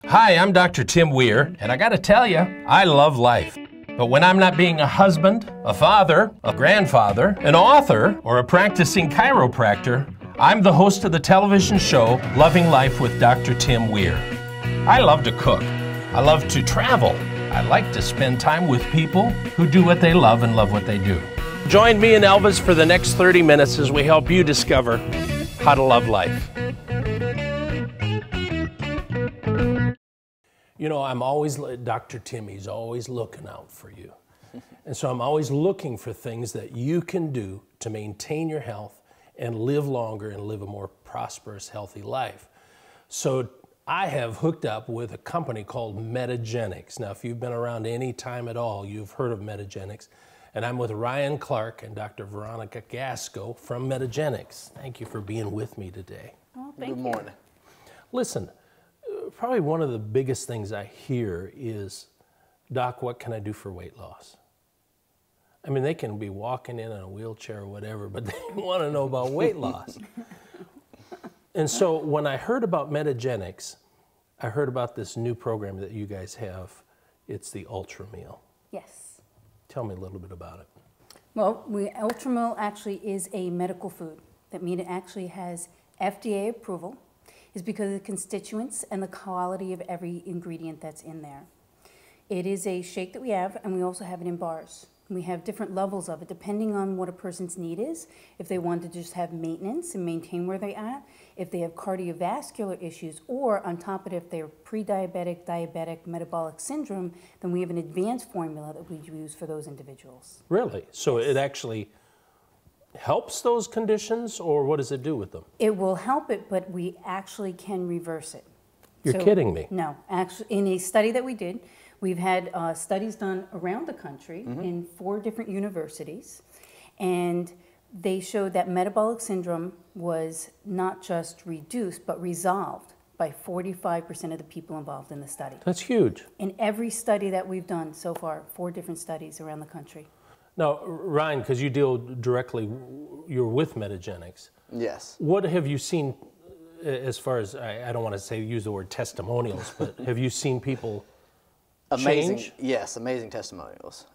Hi, I'm Dr. Tim Weir, and I gotta tell you, I love life. But when I'm not being a husband, a father, a grandfather, an author, or a practicing chiropractor, I'm the host of the television show Loving Life with Dr. Tim Weir. I love to cook. I love to travel. I like to spend time with people who do what they love and love what they do. Join me and Elvis for the next 30 minutes as we help you discover how to love life. You know, I'm always, Dr. Timmy's always looking out for you. And so I'm always looking for things that you can do to maintain your health and live longer and live a more prosperous, healthy life. So I have hooked up with a company called Weir-Metagenics. Now, if you've been around any time at all, you've heard of Weir-Metagenics. And I'm with Ryan Clark and Dr. Veronica Gasco from Weir-Metagenics. Thank you for being with me today. Oh, thank you. Good morning. Listen, probably one of the biggest things I hear is, Doc, what can I do for weight loss? I mean, they can be walking in a wheelchair or whatever, but they want to know about weight loss. And so when I heard about Weir-Metagenics, I heard about this new program that you guys have. It's the Ultra Meal. Yes. Tell me a little bit about it. Well, Ultra Meal actually is a medical food. That means it actually has FDA approval. Is because of the constituents and the quality of every ingredient that's in there. It is a shake that we have, and we also have it in bars. We have different levels of it depending on what a person's need is. If they want to just have maintenance and maintain where they're at, if they have cardiovascular issues, or on top of it, if they're pre-diabetic, diabetic, metabolic syndrome, then we have an advanced formula that we use for those individuals. Really? So it actually helps those conditions, or what does it do with them? It will help it, but we actually can reverse it. You're kidding me. No, actually, in a study that we did, we've had studies done around the country in 4 different universities, and they showed that metabolic syndrome was not just reduced, but resolved by 45% of the people involved in the study. That's huge. In every study that we've done so far, 4 different studies around the country. Now, Ryan, because you deal directly, you're with Weir-Metagenics. Yes. What have you seen as far as, I don't want to use the word testimonials, but have you seen people change? Yes, amazing testimonials.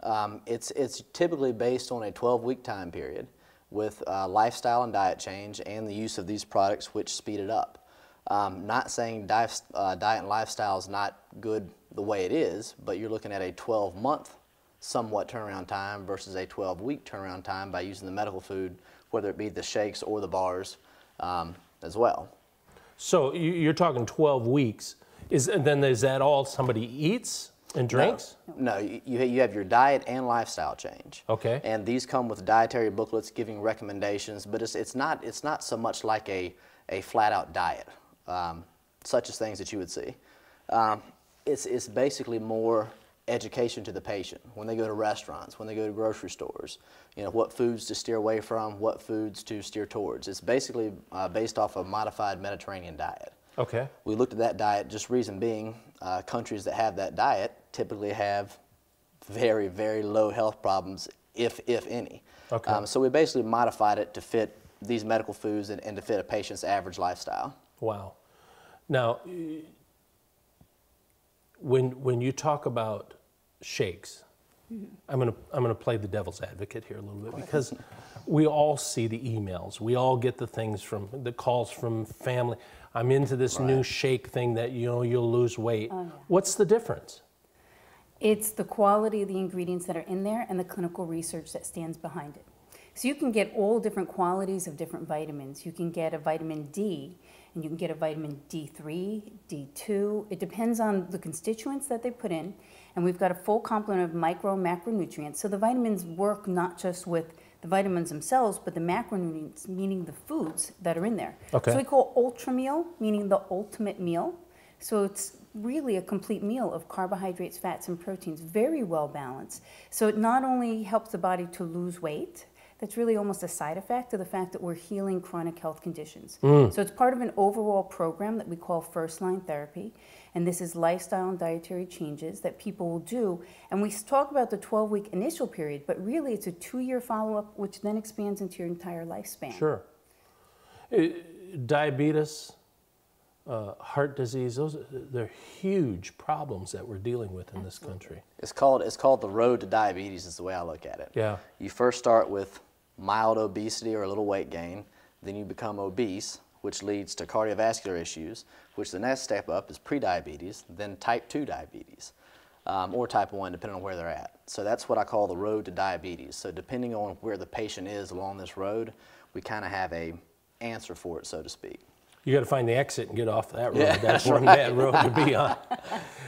It's typically based on a 12-week time period with lifestyle and diet change and the use of these products which speed it up. Not saying diet and lifestyle is not good the way it is, but you're looking at a 12-month somewhat turnaround time versus a 12-week turnaround time by using the medical food, whether it be the shakes or the bars as well. So you're talking 12 weeks. Is that all somebody eats and drinks? No, you have your diet and lifestyle change. Okay. And these come with dietary booklets giving recommendations, but it's not so much like a flat-out diet, such as things that you would see. It's basically more education to the patient when they go to restaurants, when they go to grocery stores, you know, what foods to steer away from, what foods to steer towards. It's basically based off a modified Mediterranean diet. Okay. We looked at that diet, just reason being, countries that have that diet typically have very, very low health problems, if any. Okay. So we basically modified it to fit these medical foods and to fit a patient's average lifestyle. Wow. Now, when you talk about shakes, I'm gonna play the devil's advocate here a little bit, because we all see the emails, we all get the things from the calls from family. I'm into this new shake thing that you'll lose weight. Oh, yeah. What's the difference? It's the quality of the ingredients that are in there and the clinical research that stands behind it. So you can get all different qualities of different vitamins. You can get a vitamin D, and you can get a vitamin D3, D2. It depends on the constituents that they put in. And we've got a full complement of micro and macronutrients. So the vitamins work not just with the vitamins themselves, but the macronutrients, meaning the foods that are in there. Okay. So we call Ultra Meal, meaning the ultimate meal. So it's really a complete meal of carbohydrates, fats, and proteins, very well balanced. So it not only helps the body to lose weight, that's really almost a side effect of the fact that we're healing chronic health conditions. So it's part of an overall program that we call First Line Therapy. And this is lifestyle and dietary changes that people will do. And we talk about the 12-week initial period, but really it's a 2-year follow-up, which then expands into your entire lifespan. Sure. Diabetes, heart disease. They're huge problems that we're dealing with in this country. It's called the road to diabetes is the way I look at it. Yeah. You first start with mild obesity or a little weight gain, then you become obese, which leads to cardiovascular issues, which the next step up is prediabetes, then type 2 diabetes, or type 1, depending on where they're at. So that's what I call the road to diabetes. So depending on where the patient is along this road, we kind of have a answer for it, so to speak. You got to find the exit and get off that road. Yeah, that's that's one right. bad road to be on.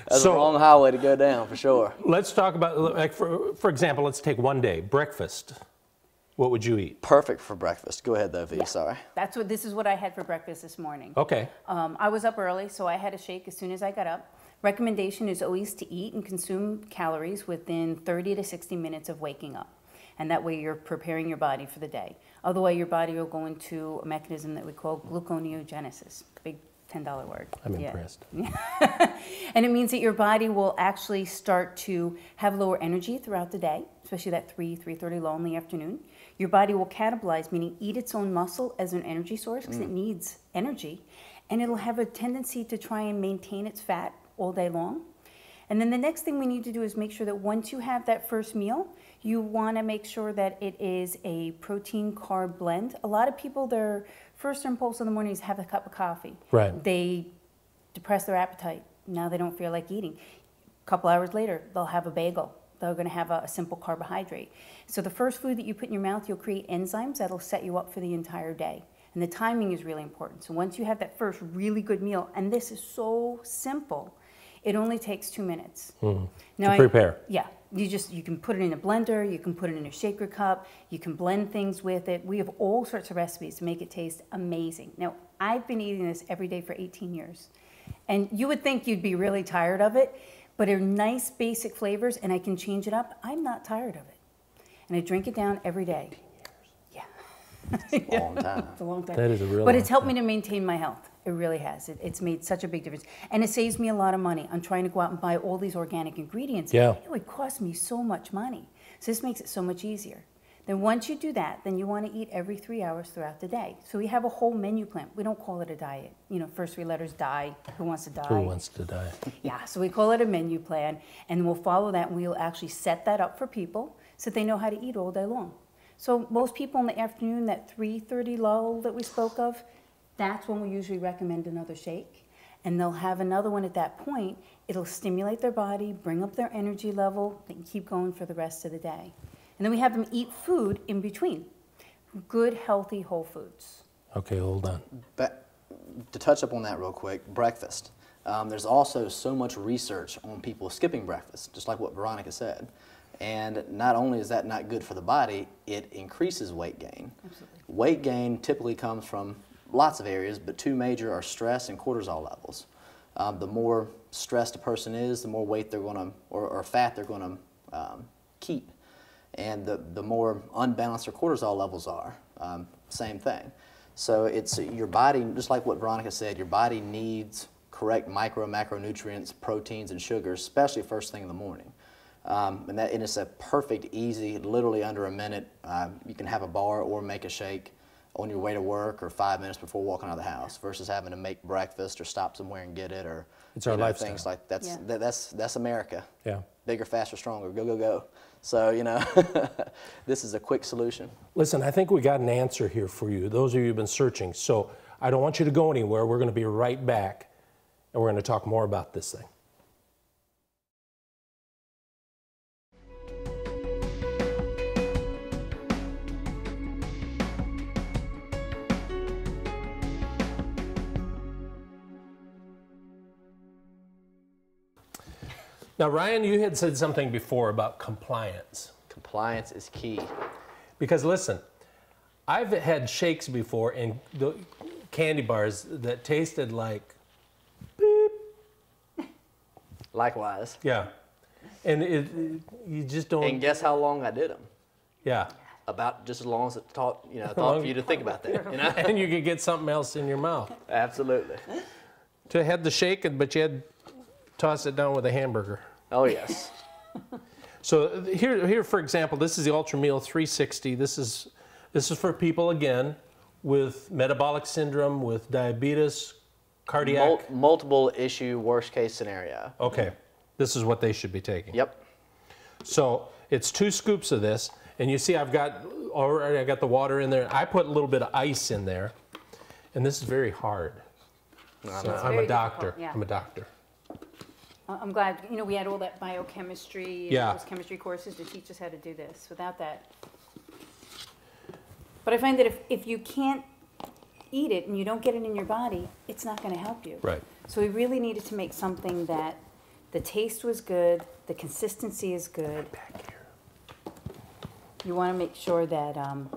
That's the wrong highway to go down, for sure. Let's talk about, like, for example, let's take one day, breakfast. What would you eat? Perfect for breakfast. Go ahead, though, V. Sorry. This is what I had for breakfast this morning. Okay. I was up early, so I had a shake as soon as I got up. Recommendation is always to eat and consume calories within 30 to 60 minutes of waking up. And that way you're preparing your body for the day. Otherwise, your body will go into a mechanism that we call gluconeogenesis. Big $10 word. I'm impressed. And it means that your body will actually start to have lower energy throughout the day, especially that 3:30 low in the afternoon. Your body will catabolize, meaning eat its own muscle as an energy source because it needs energy. And it'll have a tendency to try and maintain its fat all day long. And then the next thing we need to do is make sure that once you have that first meal, you want to make sure that it is a protein carb blend. A lot of people, their first impulse in the morning is have a cup of coffee. Right. They depress their appetite. Now they don't feel like eating. A couple hours later, they'll have a bagel. They're going to have a simple carbohydrate. So the first food that you put in your mouth, you'll create enzymes that'll set you up for the entire day. And the timing is really important. So once you have that first really good meal, and this is so simple, it only takes 2 minutes. To prepare. Yeah, you can put it in a blender, you can put it in a shaker cup, you can blend things with it. We have all sorts of recipes to make it taste amazing. Now, I've been eating this every day for 18 years. And you would think you'd be really tired of it, but they're nice basic flavors and I can change it up. I'm not tired of it. And I drink it down every day. Yeah. It's a long time. It's a long time. That is a real But long it's helped time. me to maintain my health. It really has. It's made such a big difference. And it saves me a lot of money. I'm trying to go out and buy all these organic ingredients. Yeah. It would cost me so much money. So this makes it so much easier. Then once you do that, then you want to eat every 3 hours throughout the day. So we have a whole menu plan. We don't call it a diet. You know, first 3 letters, die. Who wants to die? Who wants to die? Yeah, so we call it a menu plan, and we'll follow that, and we'll actually set that up for people so they know how to eat all day long. So most people in the afternoon, that 3:30 lull that we spoke of, that's when we usually recommend another shake. And they'll have another one at that point. It'll stimulate their body, bring up their energy level, they can keep going for the rest of the day. And then we have them eat food in between. Good, healthy, whole foods. Okay, hold on. But to touch up on that real quick, breakfast. There's also so much research on people skipping breakfast, just like what Veronica said. And not only is that not good for the body, it increases weight gain. Absolutely. Weight gain typically comes from lots of areas, but 2 major are stress and cortisol levels. The more stressed a person is, the more weight they're going to, or fat they're going to keep. And the more unbalanced their cortisol levels are, same thing. So it's your body, just like what Veronica said, your body needs correct micro and macronutrients, proteins, and sugars, especially first thing in the morning. And it's a perfect, easy, literally under a minute. You can have a bar or make a shake on your way to work or 5 minutes before walking out of the house versus having to make breakfast or stop somewhere and get it or It's our lifestyle. things like that. Yeah. That's America. Yeah. Bigger, faster, stronger. Go, go, go. So, this is a quick solution. Listen, I think we got an answer here for you, those of you who've been searching. So I don't want you to go anywhere. We're going to be right back, and we're going to talk more about this thing. Now, Ryan, you had said something before about compliance. Compliance is key. Because listen, I've had shakes before and the candy bars that tasted like beep. Likewise. Yeah. And you just don't. And guess how long I did them? Yeah. About just as long as it thought for you to think about that. And you could get something else in your mouth. Absolutely. To had the shake, but you had to toss it down with a hamburger. Oh yes. So here, for example, this is the Ultra Meal 360. This is for people again with metabolic syndrome, with diabetes, cardiac. Multiple issue, worst case scenario. Okay, this is what they should be taking. Yep. So it's 2 scoops of this, and you see I got the water in there. I put a little bit of ice in there, and this is very hard. So I'm a doctor. Yeah. I'm a doctor. I'm glad, you know, we had all that biochemistry and Yeah. those chemistry courses to teach us how to do this. Without that. But I find that if you can't eat it and you don't get it in your body, it's not going to help you. Right. So we really needed to make something that the taste was good, the consistency is good. Back here. You want to make sure that how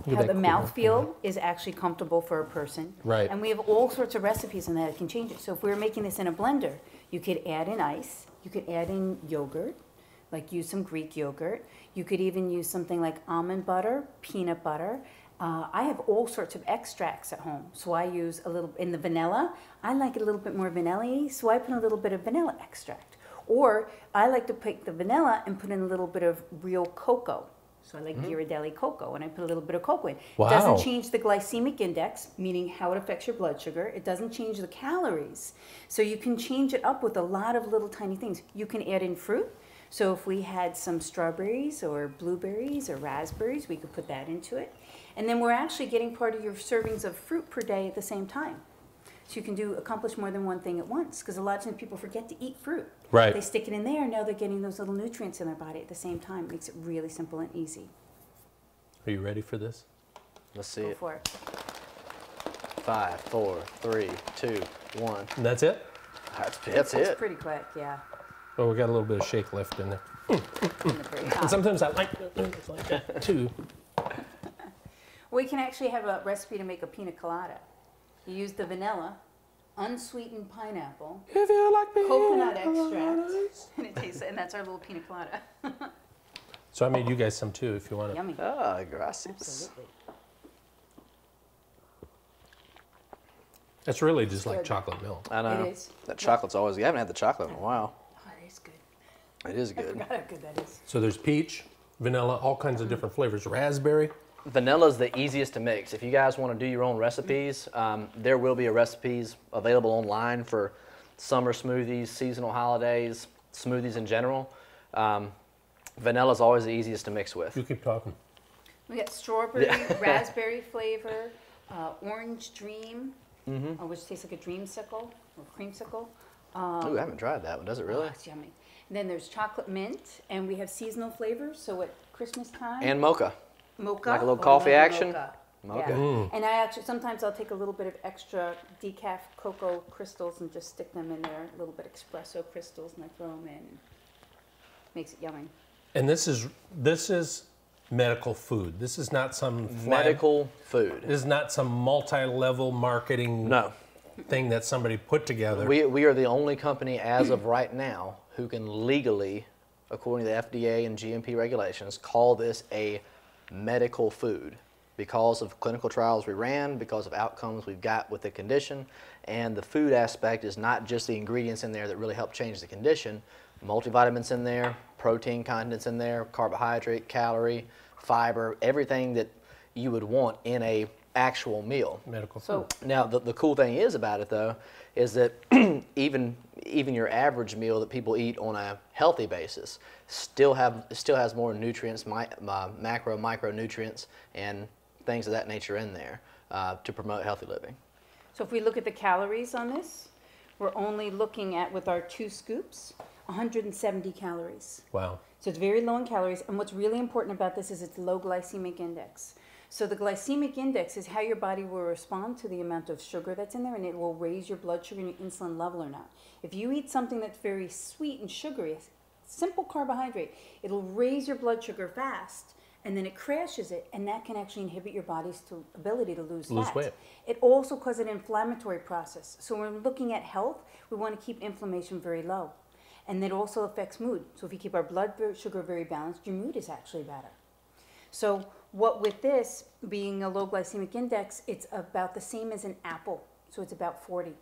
that the cool, mouthfeel is actually comfortable for a person. Right. And we have all sorts of recipes on that that can change it. So if we were making this in a blender, you could add in ice, you could add in yogurt, like use some Greek yogurt. You could even use something like almond butter, peanut butter. I have all sorts of extracts at home. So I use a little, in the vanilla, I like it a little bit more vanilla-y, so I put a little bit of vanilla extract. Or I like to pick the vanilla and put in a little bit of real cocoa. So I like Ghirardelli cocoa, and I put a little bit of cocoa in. Wow. It doesn't change the glycemic index, meaning how it affects your blood sugar. It doesn't change the calories. So you can change it up with a lot of little tiny things. You can add in fruit. So if we had some strawberries or blueberries or raspberries, we could put that into it. And then we're actually getting part of your servings of fruit per day at the same time. So you can accomplish more than one thing at once, because a lot of times people forget to eat fruit. Right. They stick it in there, and now they're getting those little nutrients in their body at the same time. It makes it really simple and easy. Are you ready for this? Let's see Go it. for it. 5, 4, 3, 2, 1. And that's it? That's It's it. pretty quick, yeah. Oh, we got a little bit of shake lift in there. In the very top. And sometimes I like that too. We can actually have a recipe to make a pina colada. You use the vanilla, unsweetened pineapple, If you like me, coconut extract, and that's our little pina colada. So I made you guys some too, if you want to. Yummy. Ah, gracias. Absolutely. It's really just like good. chocolate milk. I know. It is. That chocolate's always, you haven't had the chocolate in a while. Oh, it is good. It is I good. forgot how good that is. So there's peach, vanilla, all kinds of different flavors. Raspberry. Vanilla's the easiest to mix. If you guys want to do your own recipes, there will be recipes available online for summer smoothies, seasonal holidays, smoothies in general. Vanilla's always the easiest to mix with. You keep talking. We got strawberry, raspberry flavor, orange dream, which tastes like a dreamsicle or creamsicle. Ooh, I haven't tried that one. Does it really? Oh, it's yummy. And then there's chocolate mint, and we have seasonal flavors. So at Christmas time, And mocha. mocha, like a little oh, I coffee love action? Mocha. Mocha. Yeah. And I actually sometimes I'll take a little bit of extra decaf cocoa crystals and just stick them in there, a little bit espresso crystals, and I throw them in. Makes it yummy. And this is medical food. This is not some Medical food. This is not some multi-level marketing No. thing that somebody put together. We are the only company as of right now who can legally, according to the FDA and GMP regulations, call this a medical food because of clinical trials we ran, because of outcomes we've got with the condition. And the food aspect is not just the ingredients in there that really help change the condition. Multivitamins in there, protein contents in there, carbohydrate, calorie, fiber, everything that you would want in a actual meal. Medical food. So Now, the cool thing is about it, though, is that even your average meal that people eat on a healthy basis still has more nutrients, macro, micronutrients, and things of that nature in there to promote healthy living. So if we look at the calories on this, we're only looking at, with our 2 scoops, 170 calories. Wow. So it's very low in calories. And what's really important about this is it's low glycemic index. So the glycemic index is how your body will respond to the amount of sugar that's in there, and it will raise your blood sugar and your insulin level or not. If you eat something that's very sweet and sugary, simple carbohydrate, it'll raise your blood sugar fast, and then it crashes it, and that can actually inhibit your body's ability to lose fat. weight. It also causes an inflammatory process. So when we're looking at health, we want to keep inflammation very low. And it also affects mood. So if you keep our blood sugar very balanced, your mood is actually better. So what with this being a low glycemic index, it's about the same as an apple. So it's about 40.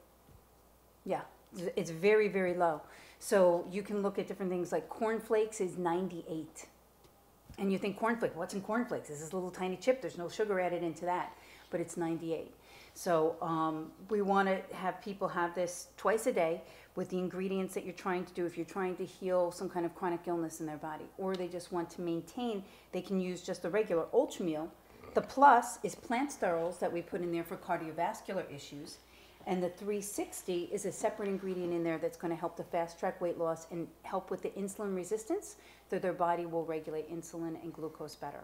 Yeah, it's very, very low. So you can look at different things like cornflakes is 98. And you think cornflake, what's in cornflakes? It's this little tiny chip. There's no sugar added into that, but it's 98. So we want to have people have this twice a day with the ingredients that you're trying to do. If you're trying to heal some kind of chronic illness in their body, or they just want to maintain, they can use just the regular ultra meal. The plus is plant sterols that we put in there for cardiovascular issues. And the 360 is a separate ingredient in there that's going to help to fast track weight loss and help with the insulin resistance, so their body will regulate insulin and glucose better.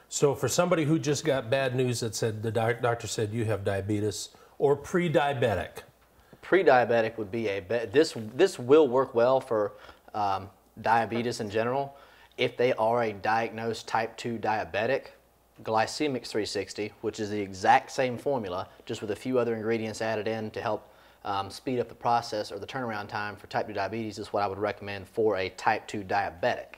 So for somebody who just got bad news that said the doctor said you have diabetes or pre-diabetic. Pre-diabetic would be this will work well for diabetes in general. If they are a diagnosed type 2 diabetic, Glycemics 360, which is the exact same formula, just with a few other ingredients added in to help speed up the process or the turnaround time for type 2 diabetes, is what I would recommend for a type 2 diabetic.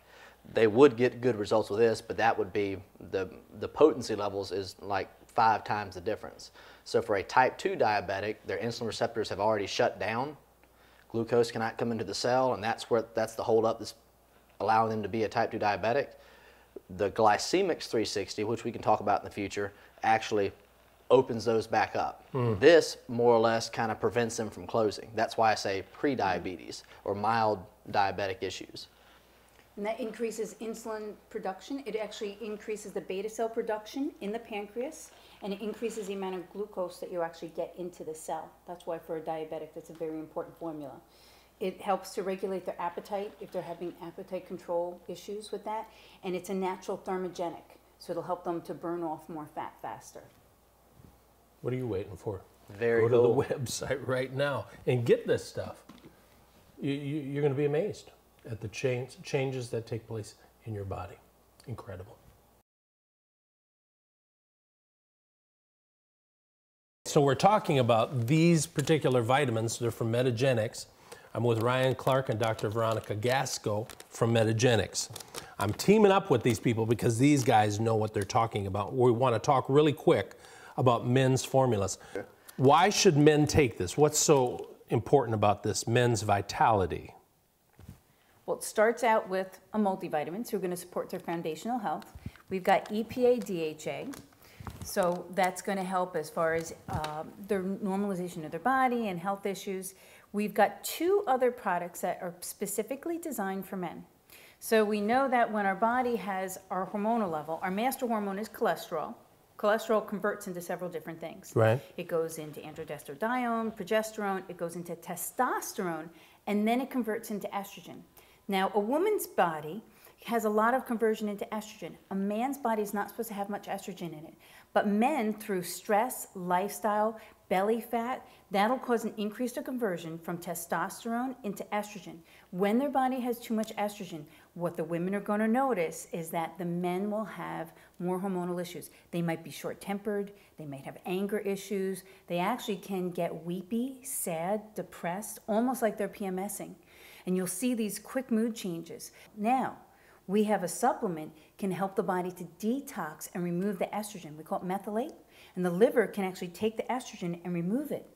They would get good results with this, but that would be, the potency levels is like 5 times the difference. So for a type 2 diabetic, their insulin receptors have already shut down. Glucose cannot come into the cell, and that's the holdup that's allowing them to be a type 2 diabetic. The Glycemics 360, which we can talk about in the future, actually opens those back up. This more or less kind of prevents them from closing. That's why I say pre-diabetes or mild diabetic issues. And that increases insulin production. It actually increases the beta cell production in the pancreas, and it increases the amount of glucose that you actually get into the cell. That's why for a diabetic, that's a very important formula. It helps to regulate their appetite if they're having appetite control issues with that. And it's a natural thermogenic, so it'll help them to burn off more fat faster. What are you waiting for? Very Go cool. to the website right now and get this stuff. You're going to be amazed at the changes that take place in your body. Incredible. So we're talking about these particular vitamins. They're from Metagenics. I'm with Ryan Clark and Dr. Veronica Gasco from Metagenics. I'm teaming up with these people because these guys know what they're talking about. We want to talk really quick about men's formulas. Why should men take this? What's so important about this men's vitality? Well, it starts out with a multivitamin, so we're going to support their foundational health. We've got EPA DHA, so that's going to help as far as their normalization of their body and health issues. We've got 2 other products that are specifically designed for men. So we know that when our body has our hormonal level, our master hormone is cholesterol. Cholesterol converts into several different things. Right. It goes into androstenedione, progesterone, it goes into testosterone, and then it converts into estrogen. Now, a woman's body has a lot of conversion into estrogen. A man's body is not supposed to have much estrogen in it. But men, through stress, lifestyle, belly fat, that'll cause an increase of conversion from testosterone into estrogen. When their body has too much estrogen, what the women are going to notice is that the men will have more hormonal issues. They might be short-tempered, they might have anger issues, they actually can get weepy, sad, depressed, almost like they're PMSing. And you'll see these quick mood changes. Now, we have a supplement can help the body to detox and remove the estrogen. We call it methylate. And the liver can actually take the estrogen and remove it.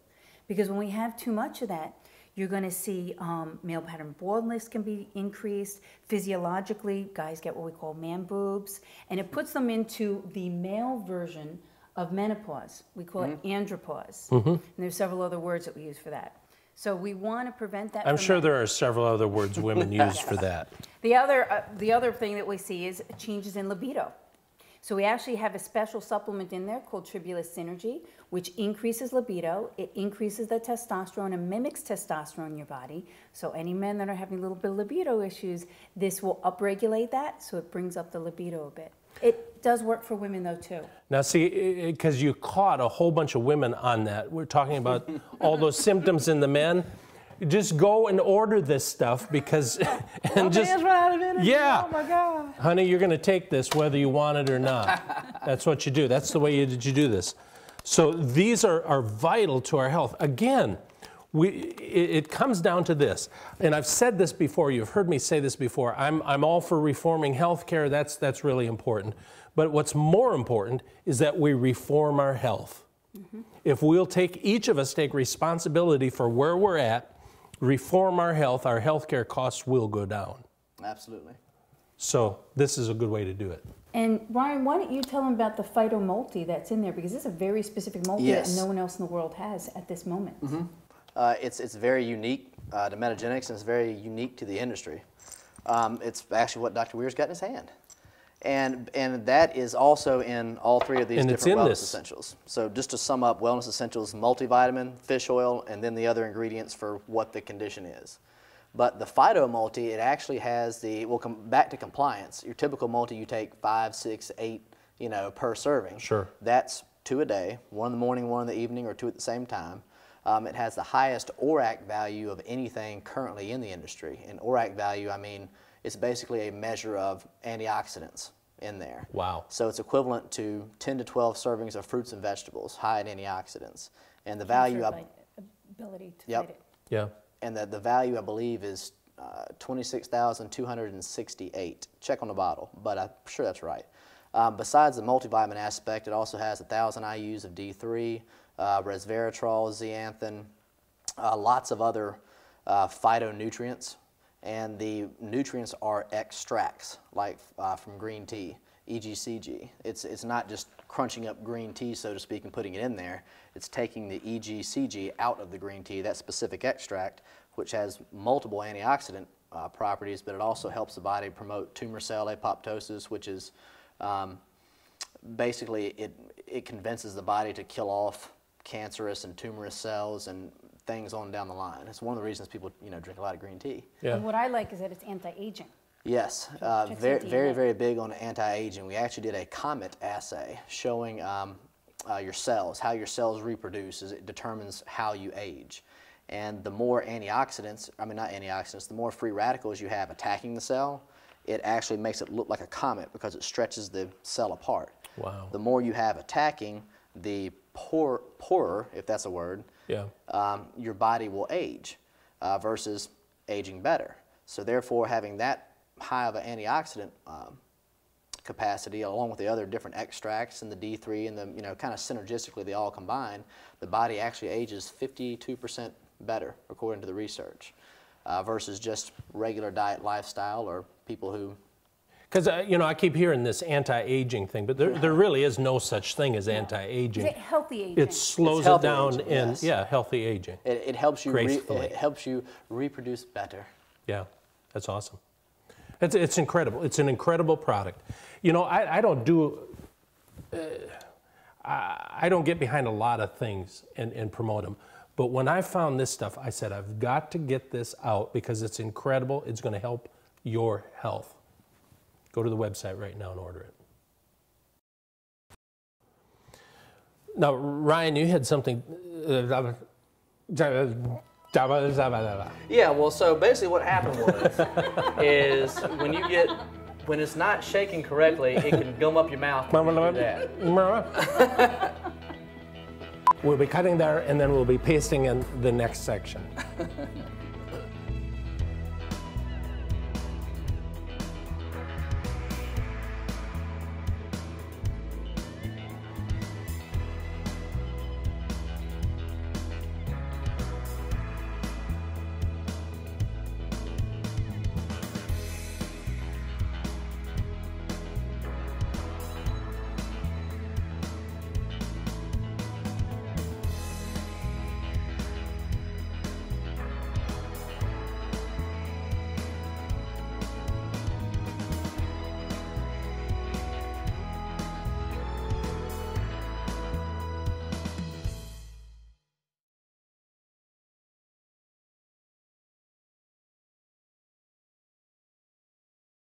Because when we have too much of that, you're going to see male pattern baldness can be increased. Physiologically, guys get what we call man boobs. And it puts them into the male version of menopause. We call it andropause. And there's several other words that we use for that. So we want to prevent that. I'm sure there are several other words women use for that. The other thing that we see is changes in libido. So we actually have a special supplement in there called Tribulus Synergy, which increases libido. It increases the testosterone and mimics testosterone in your body. So any men that are having a little bit of libido issues, this will upregulate that, so it brings up the libido a bit. It does work for women though too. Now see, because you caught a whole bunch of women on that. We're talking about all those symptoms in the men. Just go and order this stuff because, and just, yeah, oh my God. Honey, you're going to take this whether you want it or not. That's what you do. That's the way you do this. So these are vital to our health. Again, it comes down to this, and I've said this before. You've heard me say this before. I'm all for reforming healthcare. That's really important. But what's more important is that we reform our health. If we'll each of us take responsibility for where we're at, reform our health, our healthcare costs will go down. Absolutely. So this is a good way to do it. And Ryan, why don't you tell them about the phytomulti that's in there, because it's a very specific multi Yes. that no one else in the world has at this moment. It's very unique to Metagenics, and it's very unique to the industry. It's actually what Dr. Weir's got in his hand. And that is also in all three of these And different it's in wellness this. essentials. So just to sum up, wellness essentials, multivitamin, fish oil, and then the other ingredients for what the condition is. But the phytomulti, it actually has the, we'll come back to compliance. Your typical multi, you take 5, 6, 8, per serving. Sure. That's 2 a day, 1 in the morning, 1 in the evening, or 2 at the same time. It has the highest ORAC value of anything currently in the industry. And ORAC value, I mean, it's basically a measure of antioxidants in there. Wow. So it's equivalent to 10 to 12 servings of fruits and vegetables, high in antioxidants. And the value, Ability to Yep. fight it. Yeah. and the value I believe is 26,268. Check on the bottle, but I'm sure that's right. Besides the multivitamin aspect, it also has 1,000 IUs of D3, resveratrol, zeaxanthin, lots of other phytonutrients, and the nutrients are extracts, like from green tea, EGCG. It's not just crunching up green tea, so to speak, and putting it in there. It's taking the EGCG out of the green tea, that specific extract, which has multiple antioxidant properties, but it also helps the body promote tumor cell apoptosis, which is basically it convinces the body to kill off cancerous and tumorous cells and things on down the line. It's one of the reasons people drink a lot of green tea. Yeah. And what I like is that it's anti-aging. Yes, Checks very, the very, DNA. very big on anti-aging. We actually did a COMET assay showing your cells, how your cells reproduce, as it determines how you age. And the more antioxidants, not antioxidants, the more free radicals you have attacking the cell, it actually makes it look like a comet because it stretches the cell apart. Wow. The more you have attacking, the poorer, if that's a word, Yeah. your body will age versus aging better. So therefore, having that high of an antioxidant capacity, along with the other different extracts and the D3 and the kind of synergistically they all combine, the body actually ages 52% better according to the research versus just regular diet lifestyle or people who. Because, I keep hearing this anti-aging thing, but there really is no such thing as anti-aging. Is it healthy aging? It slows It's it healthy down aging, in, yes. yeah, healthy aging. It helps you. Gracefully. It helps you reproduce better. Yeah, that's awesome. It's incredible. It's an incredible product. I don't do, I don't get behind a lot of things and promote them. But when I found this stuff, I said, I've got to get this out because it's incredible. It's going to help your health. Go to the website right now and order it. Now, Ryan, you had something. Yeah, well, so basically what happened was, is when it's not shaking correctly, it can gum up your mouth and do that. We'll be cutting there, and then we'll be pasting in the next section.